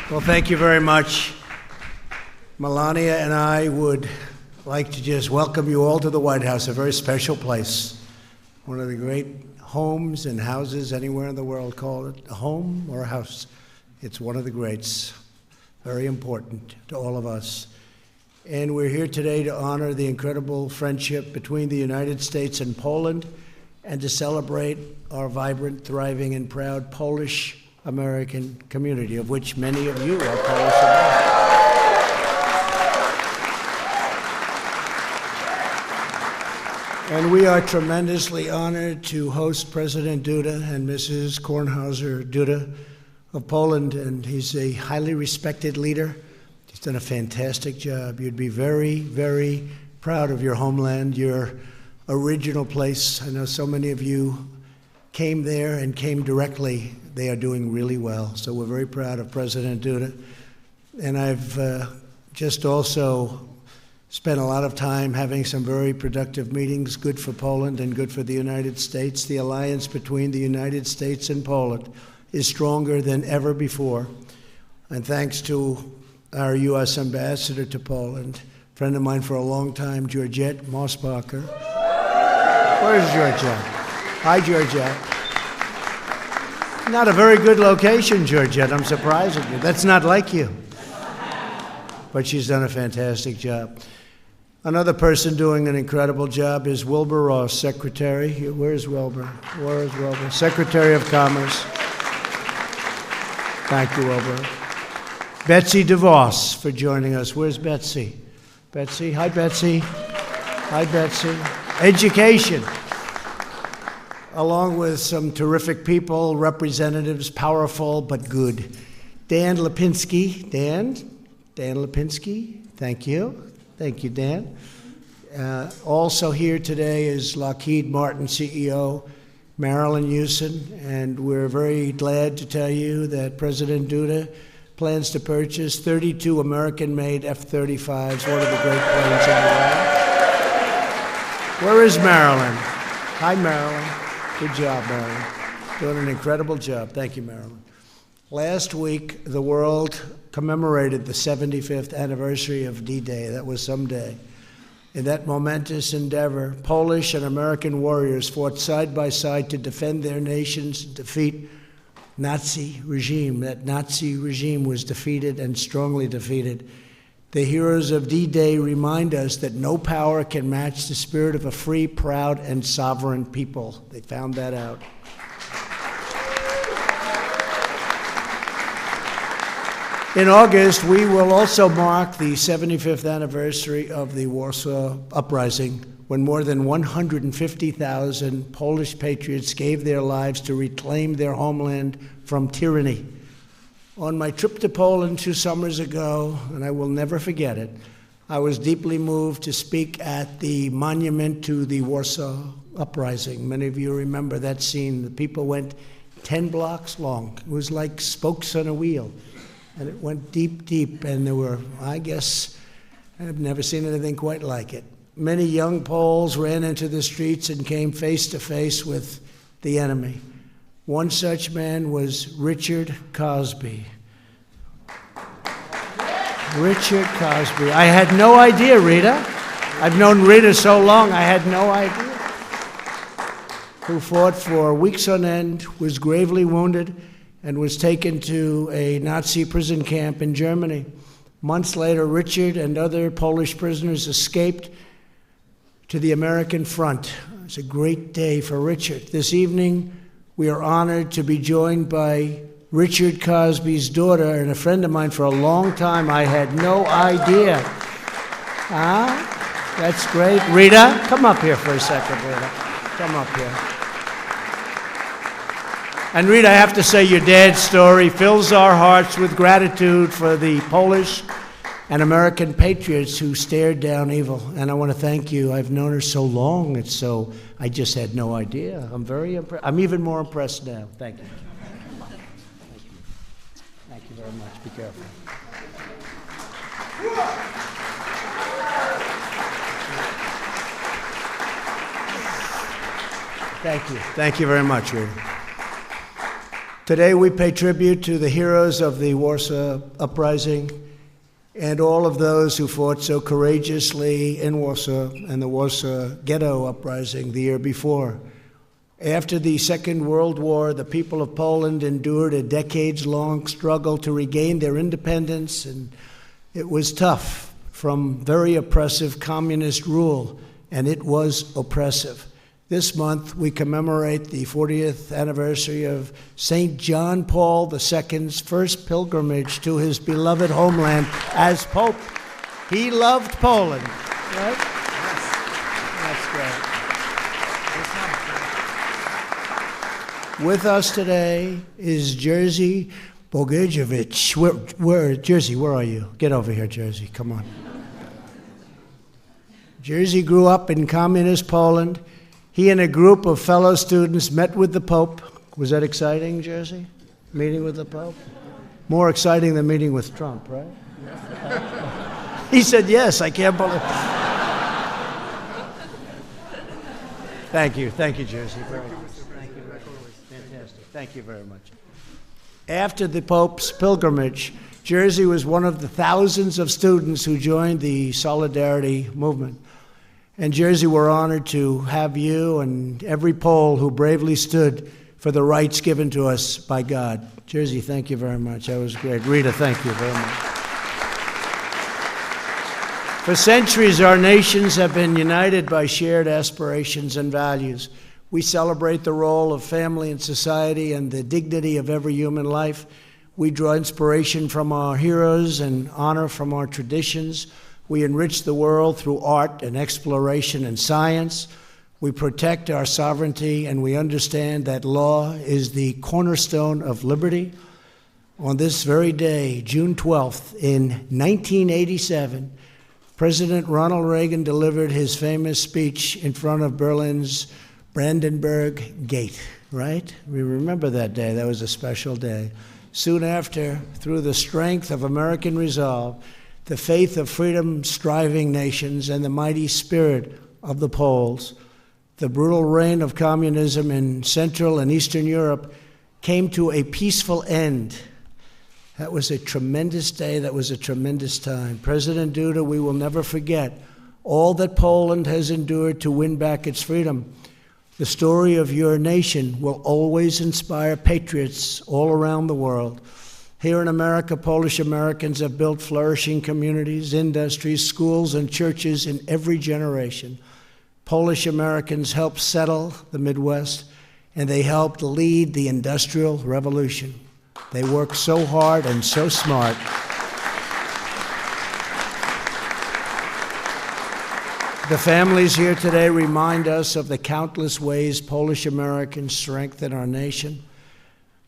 Well, thank you very much. Melania and I would like to just welcome you all to the White House, a very special place. One of the great homes and houses anywhere in the world. Call it a home or a house. It's one of the greats, very important to all of us. And we're here today to honor the incredible friendship between the United States and Poland and to celebrate our vibrant, thriving, and proud Polish-American community, of which many of you are Polish-American. And we are tremendously honored to host President Duda and Mrs. Kornhauser-Dudy of Poland, and he's a highly respected leader. He's done a fantastic job. You'd be very, very proud of your homeland, your original place. I know so many of you came there and came directly. They are doing really well. So we're very proud of President Duda. And I've just also spent a lot of time having some very productive meetings, good for Poland and good for the United States. The alliance between the United States and Poland is stronger than ever before. And thanks to our U.S. ambassador to Poland, a friend of mine for a long time, Georgette Mosbacher. Where's Georgette? Hi, Georgette. Not a very good location, Georgette. I'm surprised at you. That's not like you. But she's done a fantastic job. Another person doing an incredible job is Wilbur Ross, Secretary. Where's Wilbur? Where's Wilbur? Secretary of Commerce. Thank you, Wilbur. Betsy DeVos for joining us. Where's Betsy? Betsy? Hi, Betsy. Hi, Betsy. Education. Along with some terrific people, representatives, powerful but good. Dan Lipinski. Dan Lipinski. Thank you. Thank you, Dan. Also here today is Lockheed Martin CEO, Marilyn Hewson, and we're very glad to tell you that President Duda plans to purchase 32 American-made F-35s, one of the great planes in the world. Where is Marilyn? Hi, Marilyn. Good job, Marilyn. Doing an incredible job. Thank you, Marilyn. Last week, the world commemorated the 75th anniversary of D-Day. That was some day. In that momentous endeavor, Polish and American warriors fought side by side to defend their nations and defeat Nazi regime. That Nazi regime was defeated and strongly defeated. The heroes of D-Day remind us that no power can match the spirit of a free, proud, and sovereign people. They found that out. In August, we will also mark the 75th anniversary of the Warsaw Uprising, when more than 150,000 Polish patriots gave their lives to reclaim their homeland from tyranny. On my trip to Poland 2 summers ago, and I will never forget it, I was deeply moved to speak at the monument to the Warsaw Uprising. Many of you remember that scene. The people went 10 blocks long. It was like spokes on a wheel. And it went deep, deep, and there were, I guess, I've never seen anything quite like it. Many young Poles ran into the streets and came face to face with the enemy. One such man was Richard Cosby. Richard Cosby. I had no idea, Rita. I've known Rita so long, I had no idea. Who fought for weeks on end, was gravely wounded, and was taken to a Nazi prison camp in Germany. Months later, Richard and other Polish prisoners escaped to the American front. It was a great day for Richard. This evening, we are honored to be joined by Richard Cosby's daughter and a friend of mine for a long time. I had no idea. That's great. Rita, come up here for a second, Rita. Come up here. And Rita, I have to say your dad's story fills our hearts with gratitude for the Polish and American patriots who stared down evil. And I want to thank you. I've known her so long, I just had no idea. I'm very impressed. I'm even more impressed now. Thank you. Thank you very much. Be careful. Thank you. Thank you very much, Rita. Today we pay tribute to the heroes of the Warsaw Uprising and all of those who fought so courageously in Warsaw and the Warsaw Ghetto Uprising the year before. After the Second World War, the people of Poland endured a decades-long struggle to regain their independence, and it was tough from very oppressive communist rule, and it was oppressive. This month, we commemorate the 40th anniversary of St. John Paul II's first pilgrimage to his beloved homeland as Pope. He loved Poland, right? Yes. That's great. With us today is Jerzy Bogiewicz. Jerzy, where are you? Get over here, Jerzy, come on. Jerzy grew up in communist Poland. He and a group of fellow students met with the Pope. Was that exciting, Jerzy? Meeting with the Pope? More exciting than meeting with Trump, right? He said yes, I can't believe it. Thank you, Jerzy. Very much. Thank you very much. Fantastic. Thank you very much. After the Pope's pilgrimage, Jerzy was one of the thousands of students who joined the Solidarity movement. And Jerzy, we're honored to have you and every Pole who bravely stood for the rights given to us by God. Jerzy, thank you very much. That was great. Rita, thank you very much. For centuries, our nations have been united by shared aspirations and values. We celebrate the role of family in society and the dignity of every human life. We draw inspiration from our heroes and honor from our traditions. We enrich the world through art and exploration and science. We protect our sovereignty, and we understand that law is the cornerstone of liberty. On this very day, June 12th, in 1987, President Ronald Reagan delivered his famous speech in front of Berlin's Brandenburg Gate, right? We remember that day. That was a special day. Soon after, through the strength of American resolve, the faith of freedom-striving nations, and the mighty spirit of the Poles, the brutal reign of communism in Central and Eastern Europe came to a peaceful end. That was a tremendous day. That was a tremendous time. President Duda, we will never forget all that Poland has endured to win back its freedom. The story of your nation will always inspire patriots all around the world. Here in America, Polish Americans have built flourishing communities, industries, schools, and churches in every generation. Polish Americans helped settle the Midwest, and they helped lead the Industrial Revolution. They worked so hard and so smart. The families here today remind us of the countless ways Polish Americans strengthen our nation.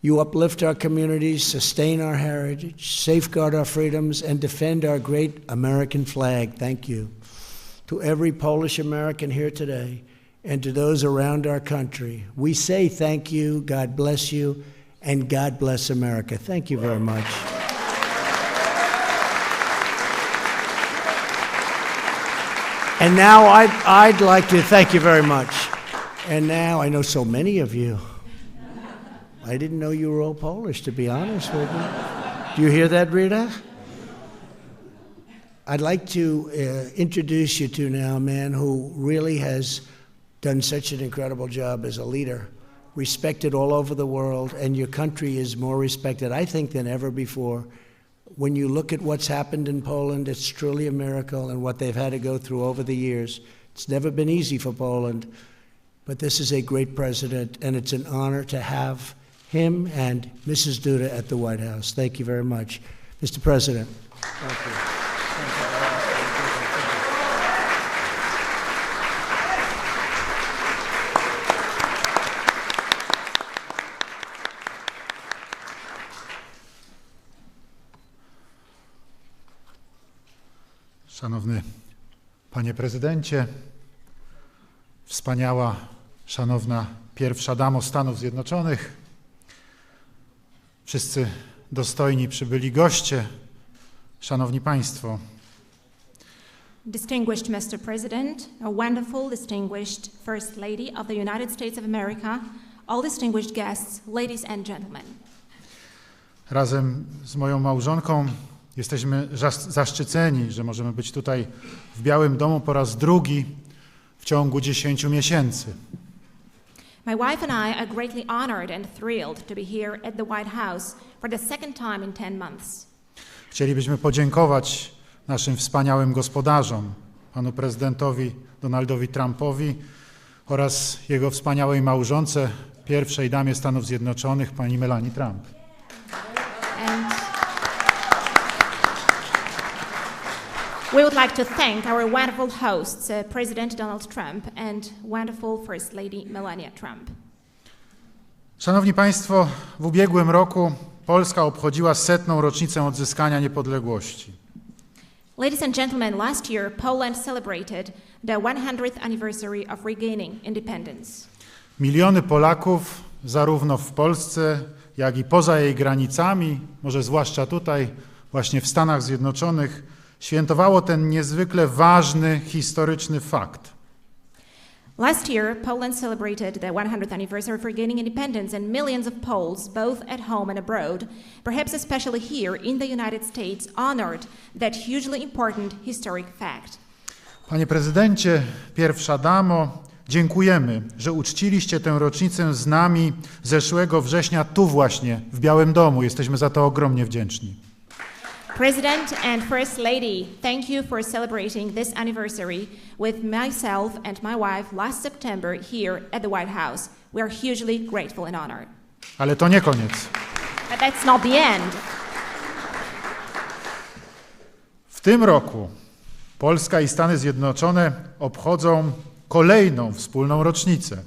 You uplift our communities, sustain our heritage, safeguard our freedoms, and defend our great American flag. Thank you. To every Polish American here today, and to those around our country, we say thank you, God bless you, and God bless America. Thank you very much. And now I'd like to thank you very much. And now I know so many of you. I didn't know you were all Polish, to be honest with you. Do you hear that, Rita? I'd like to introduce you to now a man who really has done such an incredible job as a leader, respected all over the world, and your country is more respected, I think, than ever before. When you look at what's happened in Poland, it's truly a miracle, and what they've had to go through over the years. It's never been easy for Poland, but this is a great president, and it's an honor to have him and Mrs. Duda at the White House. Thank you very much. Mr. President. Thank you. Szanowny Panie Prezydencie, Wspaniała, Szanowna Pierwsza Damo Stanów Zjednoczonych, Wszyscy Dostojni, przybyli goście, Szanowni Państwo. Distinguished Mr. President, a wonderful, distinguished First Lady of the United States of America, all distinguished guests, ladies and gentlemen. Razem z moją małżonką jesteśmy zaszczyceni, że możemy być tutaj w Białym Domu po raz drugi w ciągu 10 miesięcy. My wife and I are greatly honored and thrilled to be here at the White House for the second time in 10 months. Chcielibyśmy podziękować naszym wspaniałym gospodarzom, panu prezydentowi Donaldowi Trumpowi oraz jego wspaniałej małżonce, pierwszej damie Stanów Zjednoczonych, pani Melanie Trump. We would like to thank our wonderful hosts, President Donald Trump and wonderful First Lady Melania Trump. Szanowni Państwo, w ubiegłym roku Polska obchodziła 100. rocznicę odzyskania niepodległości. Ladies and gentlemen, last year Poland celebrated the 100th anniversary of regaining independence. Miliony Polaków, zarówno w Polsce, jak i poza jej granicami, może zwłaszcza tutaj, właśnie w Stanach Zjednoczonych, świętowało ten niezwykle ważny, historyczny fakt. Last year, Poland celebrated the 100th anniversary of regaining independence, and millions of Poles, both at home and abroad, perhaps especially here in the United States, honored that hugely important historic fact. Panie Prezydencie, Pierwsza Damo, dziękujemy, że uczciliście tę rocznicę z nami zeszłego września tu właśnie, w Białym Domu. Jesteśmy za to ogromnie wdzięczni. President and First Lady, thank you for celebrating this anniversary with myself and my wife last September here at the White House. We are hugely grateful and honored. Ale to nie koniec. But that's not the end. W tym roku Polska i Stany Zjednoczone obchodzą kolejną wspólną rocznicę.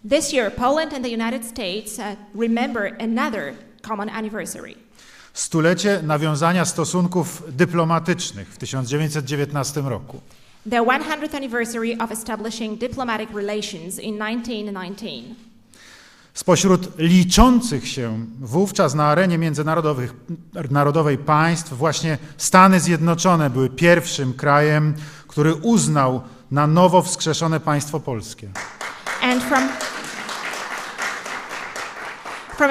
This year, Poland and the United States remember another common anniversary. Stulecie nawiązania stosunków dyplomatycznych w 1919 roku. The 100th anniversary of establishing diplomatic relations in 1919. Spośród liczących się wówczas na arenie międzynarodowej państw właśnie Stany Zjednoczone były pierwszym krajem, który uznał na nowo wskrzeszone państwo polskie. And from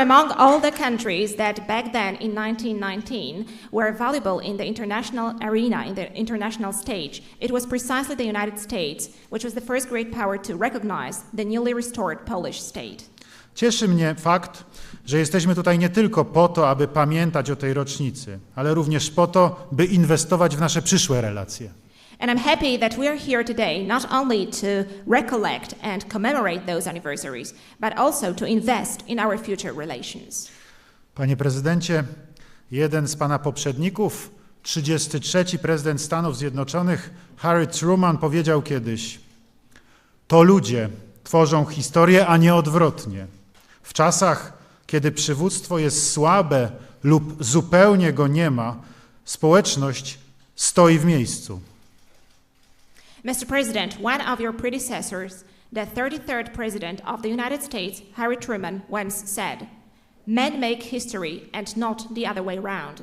among all the countries that back then in 1919 were valuable in the international arena, in the international stage, it was precisely the United States which was the first great power to recognize the newly restored Polish state. Cieszy mnie fakt, że jesteśmy tutaj nie tylko po to, aby pamiętać o tej rocznicy, ale również po to, by inwestować w nasze przyszłe relacje. And I'm happy that we are here today not only to recollect and commemorate those anniversaries, but also to invest in our future relations. Panie Prezydencie, jeden z Pana poprzedników, 33. prezydent Stanów Zjednoczonych, Harry Truman, powiedział kiedyś: to ludzie tworzą historię, a nie odwrotnie. W czasach, kiedy przywództwo jest słabe lub zupełnie go nie ma, społeczność stoi w miejscu. Mr. President, one of your predecessors, the 33rd President of the United States, Harry Truman, once said, "Men make history and not the other way round.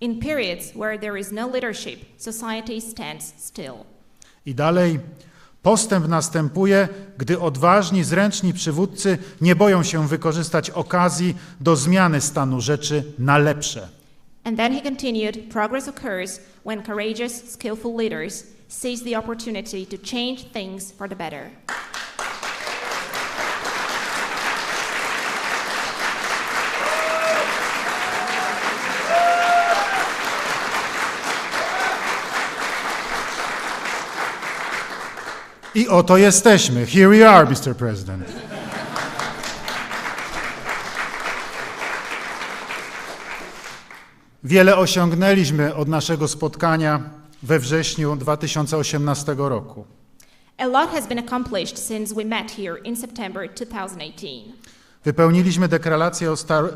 In periods where there is no leadership, society stands still." I dalej, postęp następuje, gdy odważni, zręczni przywódcy nie boją się wykorzystać okazji do zmiany stanu rzeczy na lepsze. And then he continued, progress occurs when courageous, skillful leaders seize the opportunity to change things for the better. I oto jesteśmy. Here we are, Mr. President. Wiele osiągnęliśmy od naszego spotkania we wrześniu 2018 roku. A lot has been accomplished since we met here in September 2018. Wypełniliśmy deklarację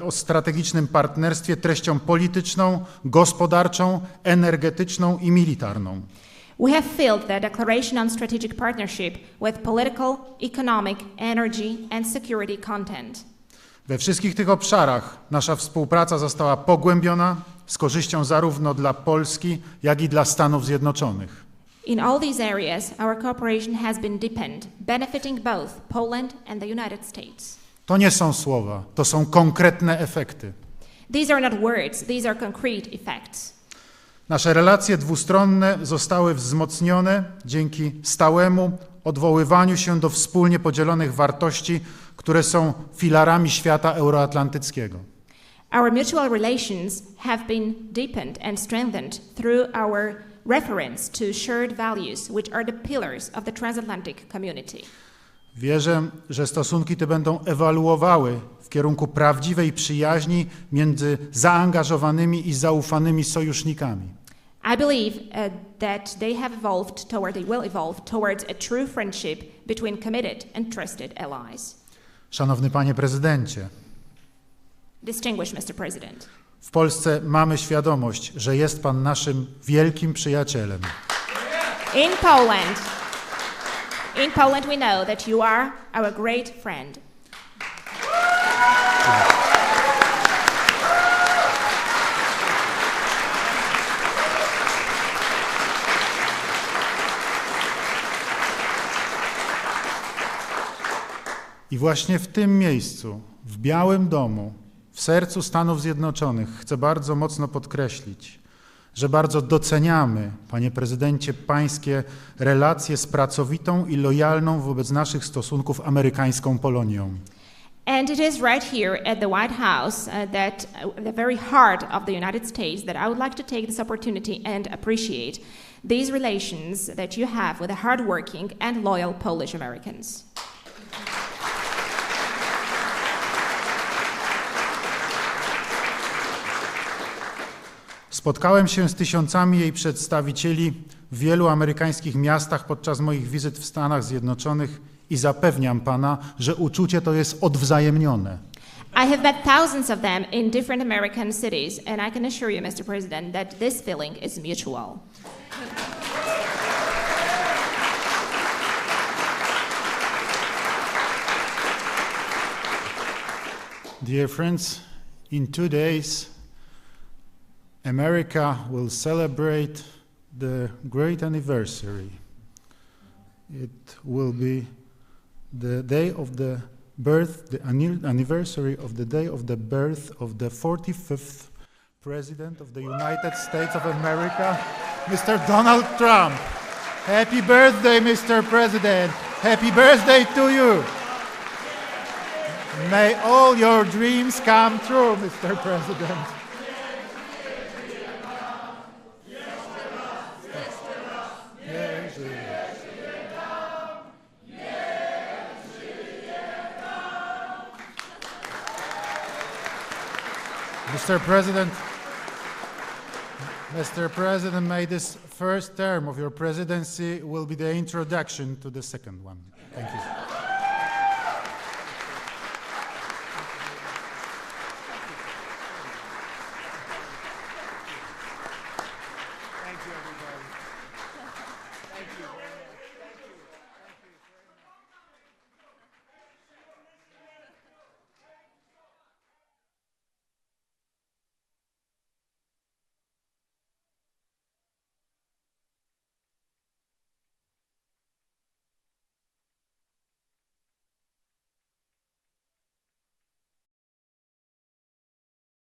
o strategicznym partnerstwie treścią polityczną, gospodarczą, energetyczną i militarną. We have filled the Declaration on Strategic Partnership with political, economic, energy and security content. We wszystkich tych obszarach nasza współpraca została pogłębiona z korzyścią zarówno dla Polski, jak i dla Stanów Zjednoczonych. In all these areas, our cooperation has been deepened, benefiting both Poland and the United States. To nie są słowa, to są konkretne efekty. These are not words, these are concrete effects. Nasze relacje dwustronne zostały wzmocnione dzięki stałemu odwoływaniu się do wspólnie podzielonych wartości, które są filarami świata euroatlantyckiego. Our mutual relations have been deepened and strengthened through our reference to shared values, which are the pillars of the transatlantic community. Wierzę, że stosunki te będą ewoluowały w kierunku prawdziwej przyjaźni między zaangażowanymi i zaufanymi sojusznikami. I believe that they will evolve towards a true friendship between committed and trusted allies. Szanowny Panie Prezydencie, Distinguished Mr. President. w Polsce mamy świadomość, że jest Pan naszym wielkim przyjacielem. In Poland we know that you are our great friend. I właśnie w tym miejscu, w Białym Domu, w sercu Stanów Zjednoczonych, chcę bardzo mocno podkreślić, że bardzo doceniamy, Panie Prezydencie, Pańskie relacje z pracowitą i lojalną wobec naszych stosunków amerykańską Polonią. And it is right here at the White House that the very heart of the United States that I would like to take this opportunity and appreciate these relations that you have with the hardworking and loyal Polish Americans. Spotkałem się z tysiącami jej przedstawicieli w wielu amerykańskich miastach podczas moich wizyt w Stanach Zjednoczonych i zapewniam Pana, że uczucie to jest odwzajemnione. I have met thousands of them in different American cities, and I can assure you, Mr. President, that this feeling is mutual. Dear friends, in 2 days, America will celebrate the great anniversary. It will be the day of the birth, the anniversary of the day of the birth of the 45th President of the United States of America, Mr. Donald Trump. Happy birthday, Mr. President. Happy birthday to you. May all your dreams come true, Mr. President. Mr. President, may this first term of your presidency will be the introduction to the second one. Thank you.